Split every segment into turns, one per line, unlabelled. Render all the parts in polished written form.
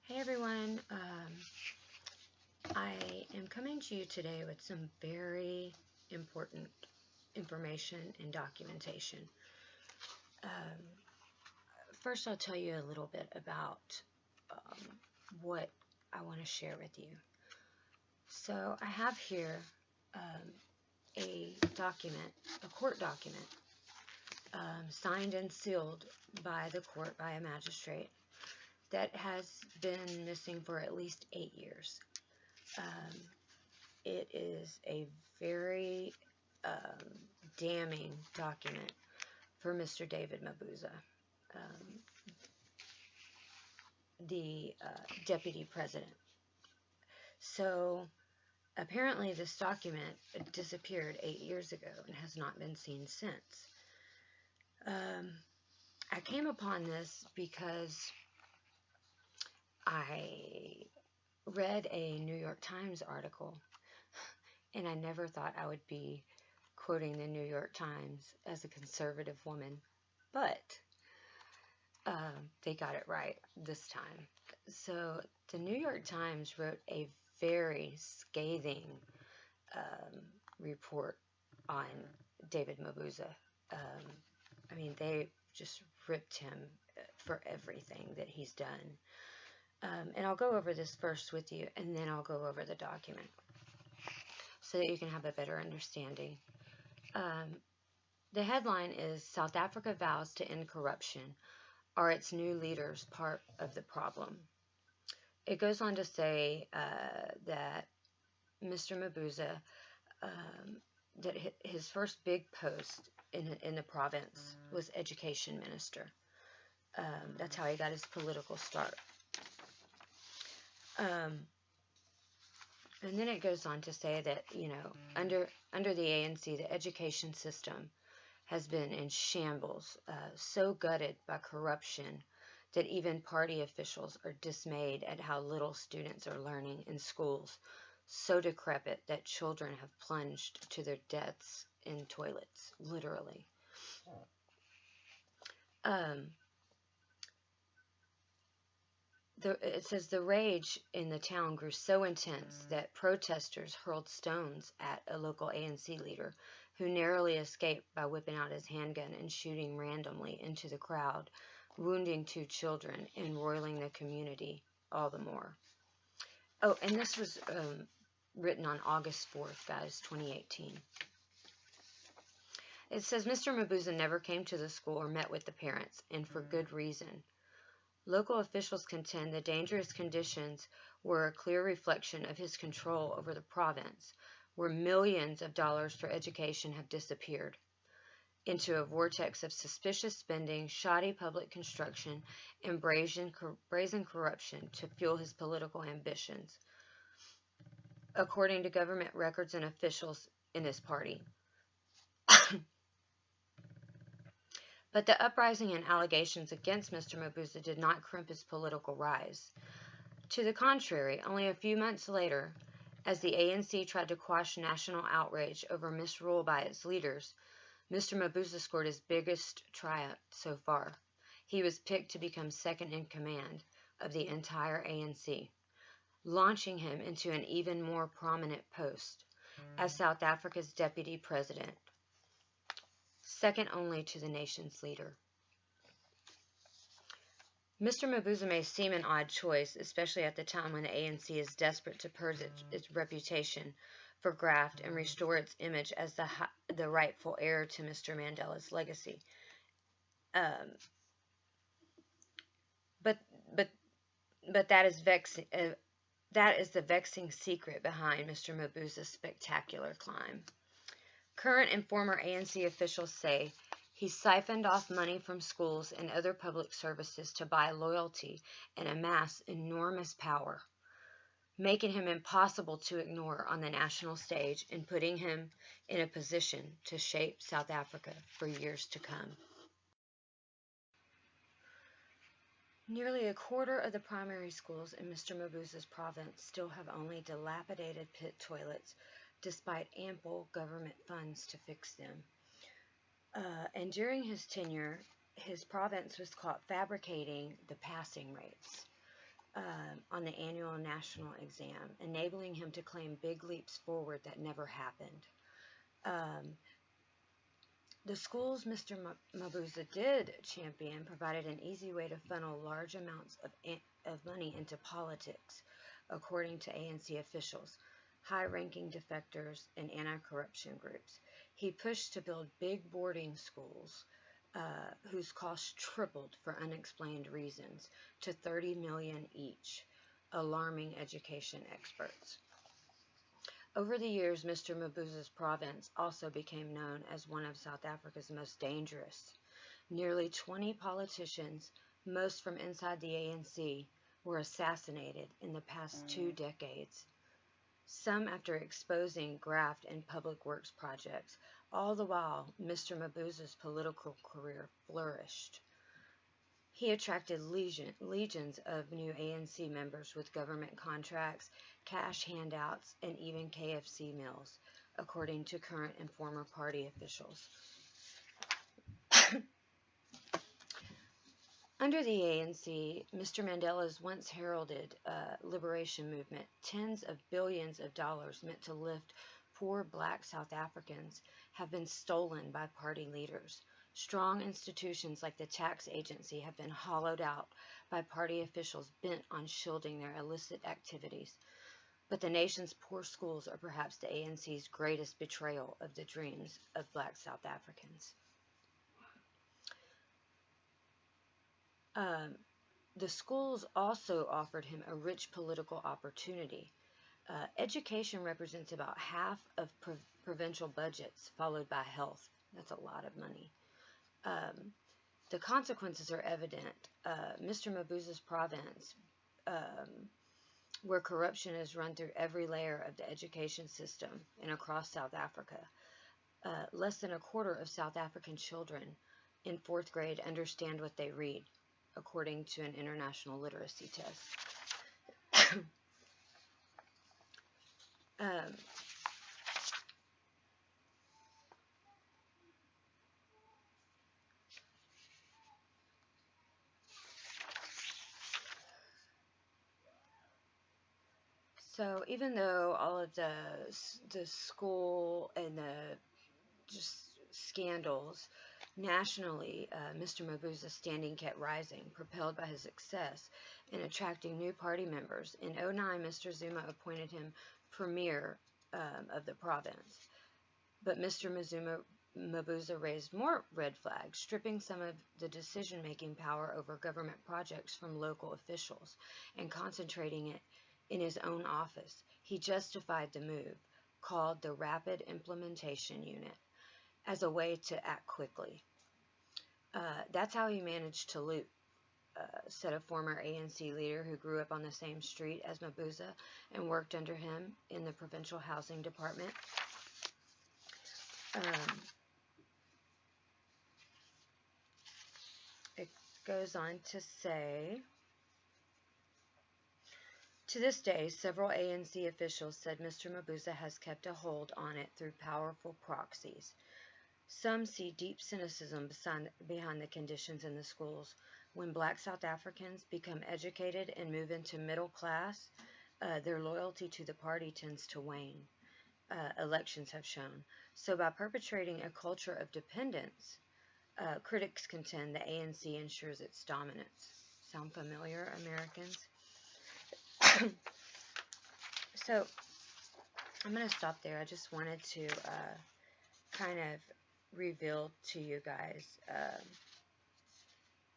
Hey everyone, I am coming to you today with some very important information and documentation. First, I'll tell you a little bit about what I want to share with you. So I have here a document, a court document, signed and sealed by the court, by a magistrate, that has been missing for at least 8 years. It is a very damning document for Mr. David Mabuza, the deputy president. So apparently this document disappeared 8 years ago and has not been seen since. I came upon this because I read a New York Times article, and I never thought I would be quoting the New York Times as a conservative woman, but they got it right this time. So the New York Times wrote a very scathing report on David Mabuza. I mean, they just ripped him for everything that he's done. And I'll go over this first with you, and then I'll go over the document so that you can have a better understanding. The headline is, South Africa vows to end corruption. Are its new leaders part of the problem? It goes on to say that Mr. Mabuza, that his first big post in the province was education minister. That's how he got his political start. And then it goes on to say that, you know, under the ANC, the education system has been in shambles, so gutted by corruption that even party officials are dismayed at how little students are learning in schools, so decrepit that children have plunged to their deaths in toilets, literally. It says the rage in the town grew so intense that protesters hurled stones at a local ANC leader, who narrowly escaped by whipping out his handgun and shooting randomly into the crowd, wounding 2 children and roiling the community all the more. Oh, and this was written on August 4th, guys, 2018. It says Mr. Mabuza never came to the school or met with the parents, and for good reason. Local officials contend the dangerous conditions were a clear reflection of his control over the province, where millions of dollars for education have disappeared into a vortex of suspicious spending, shoddy public construction, and brazen corruption to fuel his political ambitions, according to government records and officials in his party. But the uprising and allegations against Mr. Mabuza did not crimp his political rise. To the contrary, only a few months later, as the ANC tried to quash national outrage over misrule by its leaders, Mr. Mabuza scored his biggest triumph so far. He was picked to become second in command of the entire ANC, launching him into an even more prominent post as South Africa's deputy president, second only to the nation's leader. Mr. Mabuza may seem an odd choice, especially at the time when the ANC is desperate to purge its reputation for graft and restore its image as the rightful heir to Mr. Mandela's legacy. But that is vexing. That is the vexing secret behind Mr. Mabuza's spectacular climb. Current and former ANC officials say he siphoned off money from schools and other public services to buy loyalty and amass enormous power, making him impossible to ignore on the national stage and putting him in a position to shape South Africa for years to come. Nearly a quarter of the primary schools in Mr. Mabuza's province still have only dilapidated pit toilets, despite ample government funds to fix them. And during his tenure, his province was caught fabricating the passing rates. on the annual national exam, enabling him to claim big leaps forward that never happened. The schools Mr. Mabuza did champion provided an easy way to funnel large amounts of money into politics, according to ANC officials, high-ranking defectors, and anti-corruption groups. He pushed to build big boarding schools, whose costs tripled for unexplained reasons, to $30 million each, alarming education experts. Over the years, Mr. Mabuza's province also became known as one of South Africa's most dangerous. Nearly 20 politicians, most from inside the ANC, were assassinated in the past 2 decades, some after exposing graft in public works projects. All the while, Mr. Mabuza's political career flourished. He attracted legions of new ANC members with government contracts, cash handouts, and even KFC meals, according to current and former party officials. Under the ANC, Mr. Mandela's once heralded liberation movement, tens of billions of dollars meant to lift poor black South Africans have been stolen by party leaders. Strong institutions like the tax agency have been hollowed out by party officials bent on shielding their illicit activities. But the nation's poor schools are perhaps the ANC's greatest betrayal of the dreams of black South Africans. The schools also offered him a rich political opportunity. Education represents about half of provincial budgets, followed by health. That's a lot of money. The consequences are evident. Mr. Mabuza's province, where corruption is run through every layer of the education system and across South Africa, less than a quarter of South African children in 4th grade understand what they read, according to an international literacy test. So even though all of the school and the just scandals nationally, Mr. Mabuza's standing kept rising, propelled by his success in attracting new party members. In 2009, Mr. Zuma appointed him premier of the province. But Mr. Mabuza raised more red flags, stripping some of the decision-making power over government projects from local officials and concentrating it in his own office. He justified the move, called the Rapid Implementation Unit, as a way to act quickly. That's how he managed to loot, said a former ANC leader who grew up on the same street as Mabuza and worked under him in the provincial housing department. It goes on to say, to this day, several ANC officials said Mr. Mabuza has kept a hold on it through powerful proxies. Some see deep cynicism behind the conditions in the schools. When black South Africans become educated and move into middle class, their loyalty to the party tends to wane, elections have shown. So by perpetrating a culture of dependence, critics contend the ANC ensures its dominance. Sound familiar, Americans? So I'm going to stop there. I just wanted to kind of reveal to you guys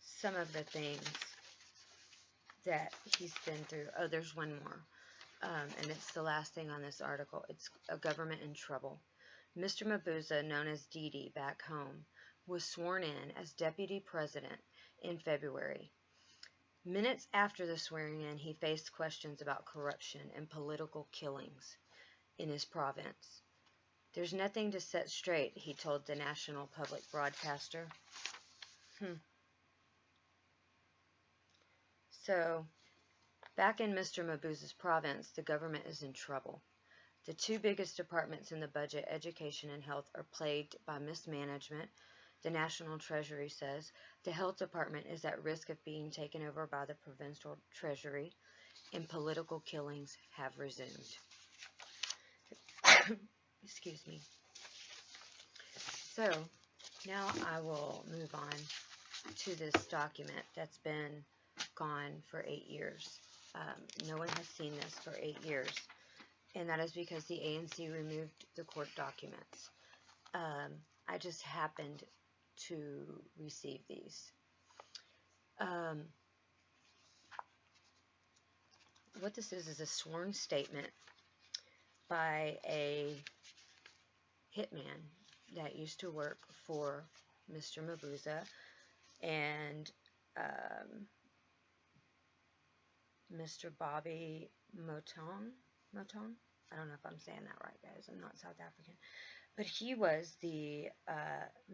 some of the things that he's been through. Oh, there's one more. And it's the last thing on this article. It's a government in trouble. Mr. Mabuza, known as Didi back home, was sworn in as deputy president in February. Minutes after the swearing in, he faced questions about corruption and political killings in his province. There's nothing to set straight, he told the national public broadcaster. So, back in Mr. Mabuza's province, the government is in trouble. The two biggest departments in the budget, education and health, are plagued by mismanagement, The National Treasury says the health department is at risk of being taken over by the provincial treasury, and political killings have resumed. Excuse me. So, now I will move on to this document that's been gone for 8 years. No one has seen this for 8 years, and that is because the ANC removed the court documents. I just happened to receive these. What this is a sworn statement by a hitman that used to work for Mr. Mabuza and Mr. Bobby Motong. I don't know if I'm saying that right, guys. I'm not South African. But he was the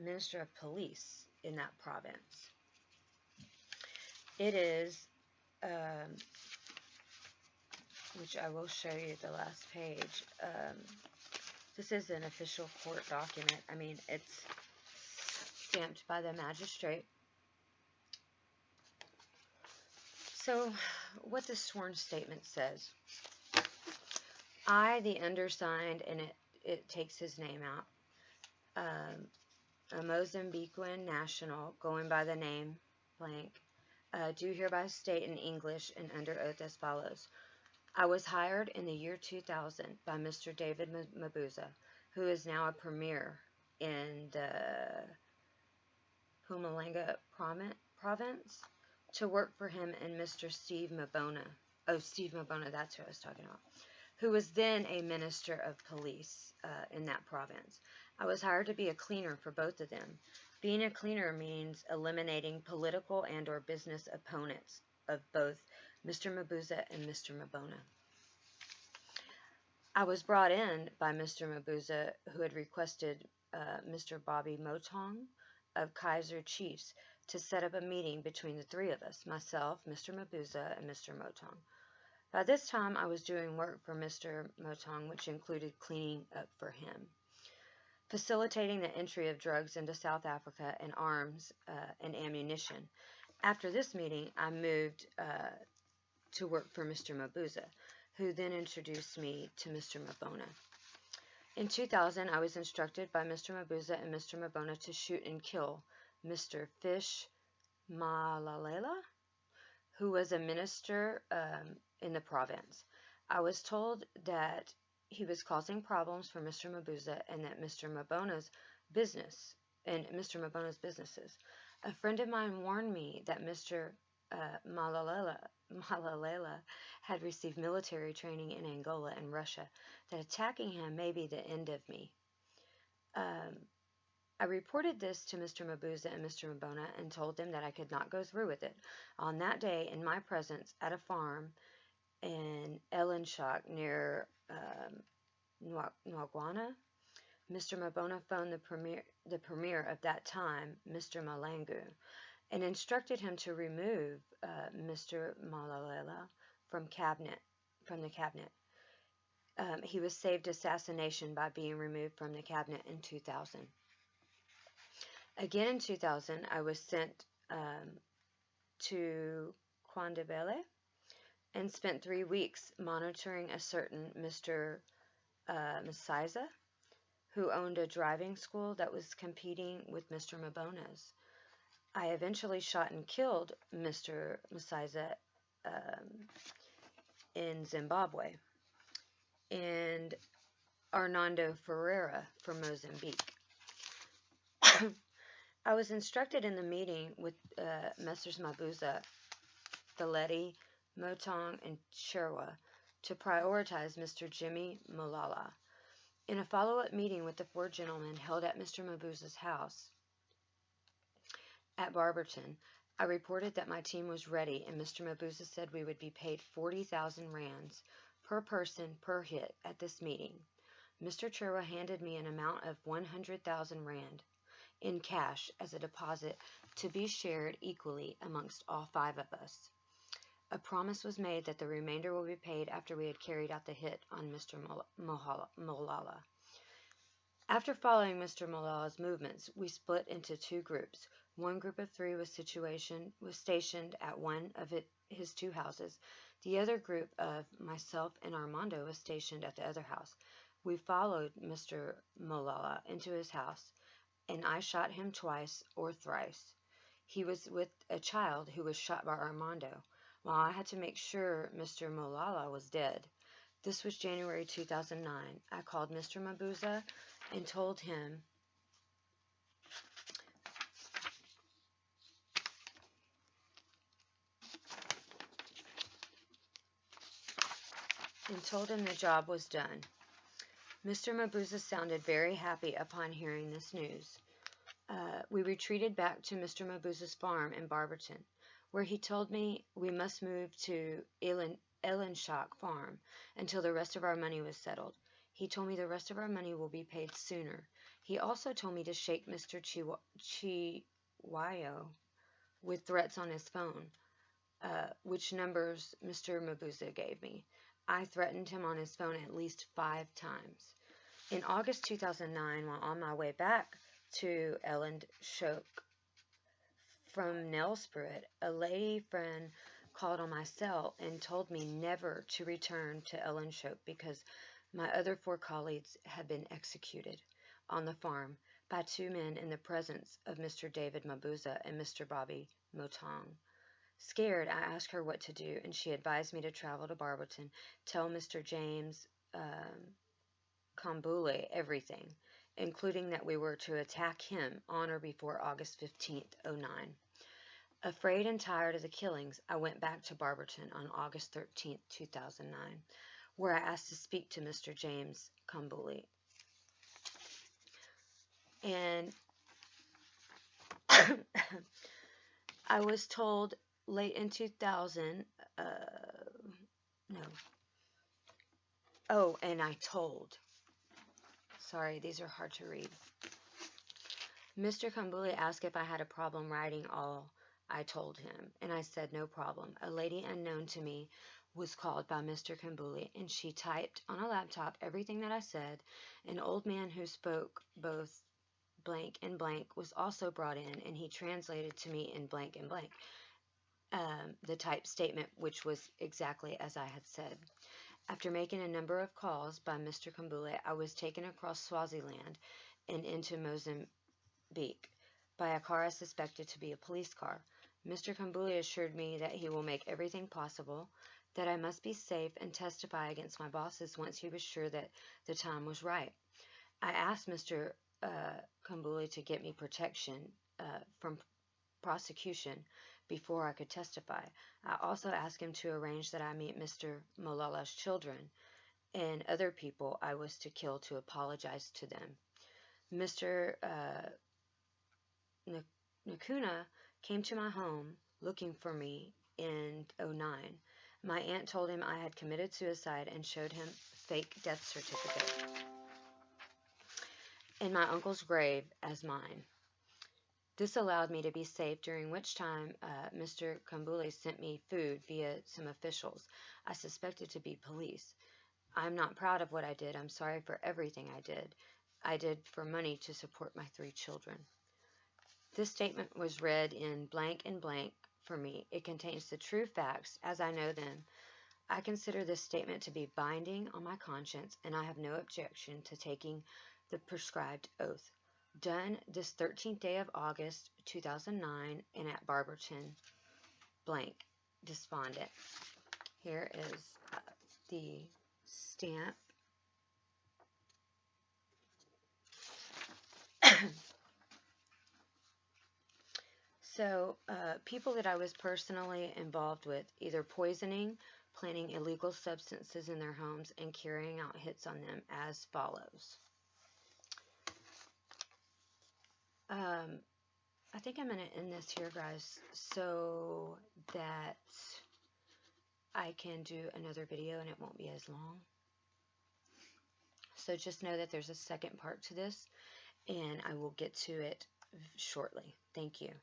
Minister of Police in that province. It is, which I will show you the last page. This is an official court document. I mean, it's stamped by the magistrate. So, what the sworn statement says. I, the undersigned, and it takes his name out, a Mozambican national, going by the name blank, do hereby state in English and under oath as follows. I was hired in the year 2000 by Mr. David Mabuza, who is now a premier in the Mpumalanga Province, to work for him and Mr. Steve Mabone. Oh, Steve Mabone, that's who I was talking about. Who was then a minister of police in that province. I was hired to be a cleaner for both of them. Being a cleaner means eliminating political and or business opponents of both Mr. Mabuza and Mr. Mabone. I was brought in by Mr. Mabuza, who had requested Mr. Bobby Motong of Kaiser Chiefs to set up a meeting between the three of us, myself, Mr. Mabuza, and Mr. Motong. By this time, I was doing work for Mr. Motong, which included cleaning up for him, facilitating the entry of drugs into South Africa and arms and ammunition. After this meeting, I moved to work for Mr. Mabuza, who then introduced me to Mr. Mabone. In 2000, I was instructed by Mr. Mabuza and Mr. Mabone to shoot and kill Mr. Fish Malalela, who was a minister in the province. I was told that he was causing problems for Mr. Mabuza and that Mr. Mabone's business and Mr. Mabone's businesses. A friend of mine warned me that Mr. Malalela had received military training in Angola and Russia, that attacking him may be the end of me. I reported this to Mr. Mabuza and Mr. Mabone and told them that I could not go through with it. On that day, in my presence at a farm in Ellenshock near Nwagwana, Mr. Mabone phoned the premier of that time, Mr. Malangu, and instructed him to remove Mr. Malalela from the cabinet. He was saved assassination by being removed from the cabinet in 2000. Again in 2000, I was sent to Kwandebele and spent 3 weeks monitoring a certain Mr. Masiza, who owned a driving school that was competing with Mr. Mabone's. I eventually shot and killed Mr. Masiza in Zimbabwe, and Arnando Ferreira from Mozambique. I was instructed in the meeting with Messrs. Mabuza, Thaletti, Motong, and Sherwa to prioritize Mr. Jimmy Molala. In a follow-up meeting with the 4 gentlemen held at Mr. Mabuza's house at Barberton, I reported that my team was ready, and Mr. Mabuza said we would be paid 40,000 rands per person per hit at this meeting. Mr. Chirwa handed me an amount of 100,000 rand in cash as a deposit to be shared equally amongst all 5 of us. A promise was made that the remainder will be paid after we had carried out the hit on Mr. Molala. After following Mr. Malala's movements, we split into two groups. One group of three was stationed at one of his two houses. The other group of myself and Armando was stationed at the other house. We followed Mr. Malala into his house, and I shot him twice or thrice. He was with a child who was shot by Armando, while I had to make sure Mr. Malala was dead. This was January 2009. I called Mr. Mabuza and told him the job was done. Mr. Mabuza sounded very happy upon hearing this news. We retreated back to Mr. Mabuza's farm in Barberton, where he told me we must move to Ellenshock Farm until the rest of our money was settled. He told me the rest of our money will be paid sooner. He also told me to shake Mr. Chiwayo with threats on his phone, which numbers Mr. Mabuza gave me. I threatened him on his phone at least 5 times. In August 2009, while on my way back to Ellenshock from Nelsprut, a lady friend called on my cell and told me never to return to Ellenshock because my other 4 colleagues had been executed on the farm by 2 men in the presence of Mr. David Mabuza and Mr. Bobby Motong. Scared, I asked her what to do, and she advised me to travel to Barberton, tell Mr. James Kambule everything, including that we were to attack him on or before August 15th, 09. Afraid and tired of the killings, I went back to Barberton on August 13th, 2009, where I asked to speak to Mr. James Kambule. And I was told late in 2000, sorry, these are hard to read. Mr. Kambule asked if I had a problem writing all I told him, and I said no problem. A lady unknown to me was called by Mr. Kambule, and she typed on a laptop everything that I said. An old man who spoke both blank and blank was also brought in, and he translated to me in blank and blank the typed statement, which was exactly as I had said. After making a number of calls by Mr. Kambule, I was taken across Swaziland and into Mozambique by a car I suspected to be a police car. Mr. Kambule assured me that he will make everything possible, that I must be safe and testify against my bosses once he was sure that the time was right. I asked Mr. Kambule to get me protection from prosecution before I could testify. I also asked him to arrange that I meet Mr. Malala's children and other people I was to kill to apologize to them. Mr. Nakuna came to my home looking for me in 09. My aunt told him I had committed suicide and showed him fake death certificate and my uncle's grave as mine. This allowed me to be safe, during which time Mr. Kambule sent me food via some officials I suspected to be police. I'm not proud of what I did. I'm sorry for everything I did. I did for money to support my 3 children. This statement was read in blank and blank for me. It contains the true facts as I know them. I consider this statement to be binding on my conscience, and I have no objection to taking the prescribed oath. Done this 13th day of August 2009 and at Barberton, blank, despondent. Here is the stamp. So, people that I was personally involved with, either poisoning, planting illegal substances in their homes, and carrying out hits on them as follows. I think I'm going to end this here, guys, so that I can do another video and it won't be as long. So just know that there's a second part to this, and I will get to it shortly. Thank you.